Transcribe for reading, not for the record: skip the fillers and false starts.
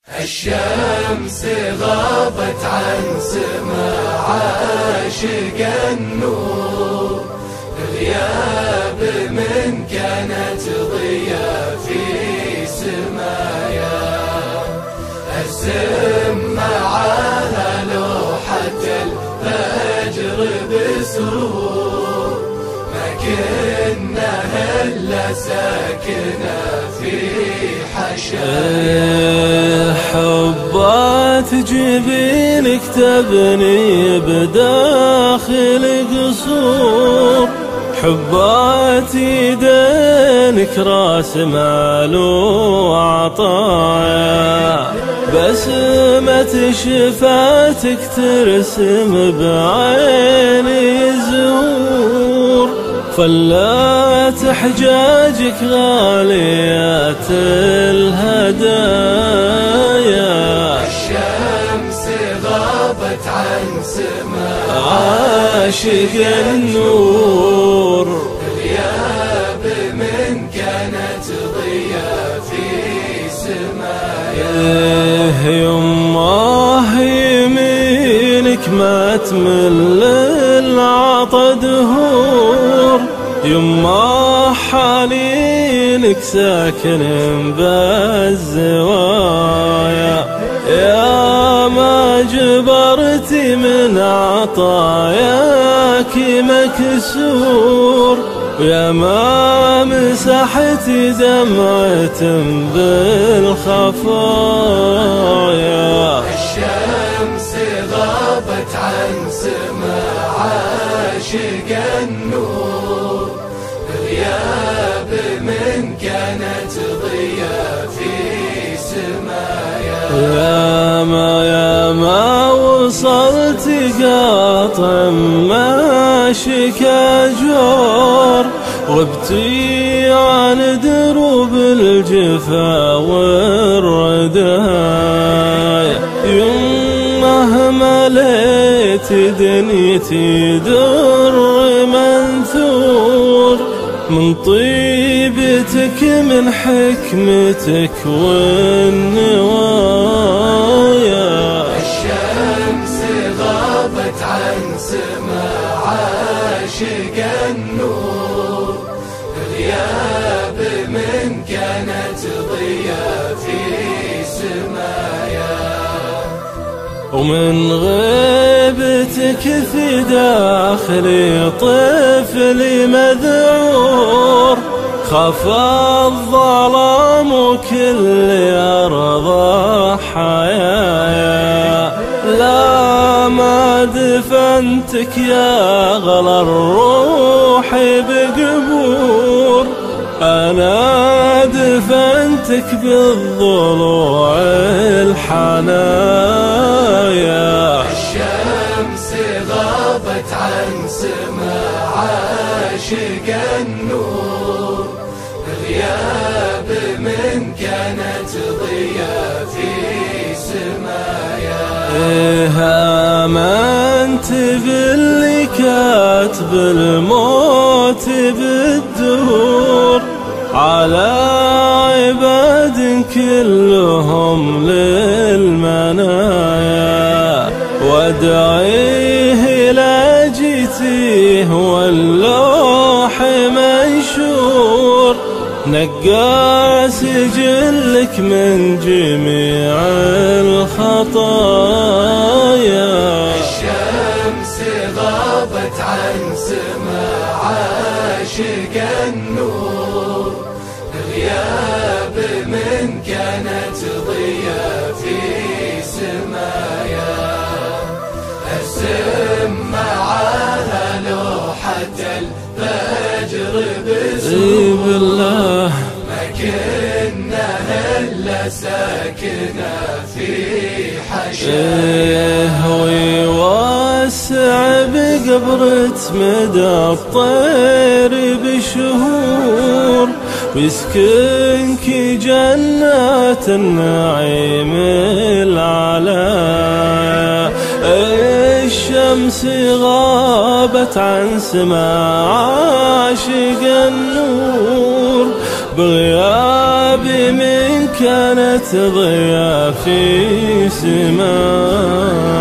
الشمس غابت عن سما عاشق النور، غياب من كانت ضياء في سمايا. ارسم معاها لوحة الفجر بسرور، ما كنا إلا ساكنة في حشايا. حبات جبينك تبني بداخل قصور، حبات يدينك راس مال وعطايا. بسمة شفاتك ترسم بعيني زهور، فلات حجاجك غاليات الهدايا. الشمس غابت عن سما عاشق النور، غياب من كانت ضياء في سمايا. يماه يمينك ما تمل العطا دهور، يما حنينك ساكن بالزوايا. يا ما جبرتي من عطاياك مكسور، ويا ما مسحتي دمعة بالخفايا. الشمس غابت عن سما عاشق النور، غياب من كانت ضياء في سمايا. يا ما وصلت قاطع ماشيك أجور، غبتي عن دروب الجفا والردايا. يمه مليت دنيتي در منثور، من طيبتك من حكمتك والنوايا. الشمس غابت عن سما عاشق النور، غياب من كانت ضياء في سمايا. ومن غيبتك في داخلي طفلي مذعور، خاف الظلام وكل أرض حيايا. لا ما دفنتك يا غلا الروح بقبور، أنا دفنتك بالضلوع الحنايا. الشمس غابت عن سما عاشق النور، غياب من كانت ضياء في سمايا. آمنت باللي كاتب الموت بالدور، على عباد كلهم للمنايا. وادعيه لا جيتيه واللوح منشور، نقى سجلك من جميع الخطايا. الشمس غابت عن سما عاشق النور، غياب من كانت ضياء في سمايا. ارسم معاها لوحة الفجر بسرور، ما كنا إلا ساكنة في حشايا. ويوسع بقبرة مدى الطير بشهور، ويسكنك جنات النعيم العلايا. الشمس غابت عن سما عاشق النور، بغيابي منك كانت ضيا في سماء.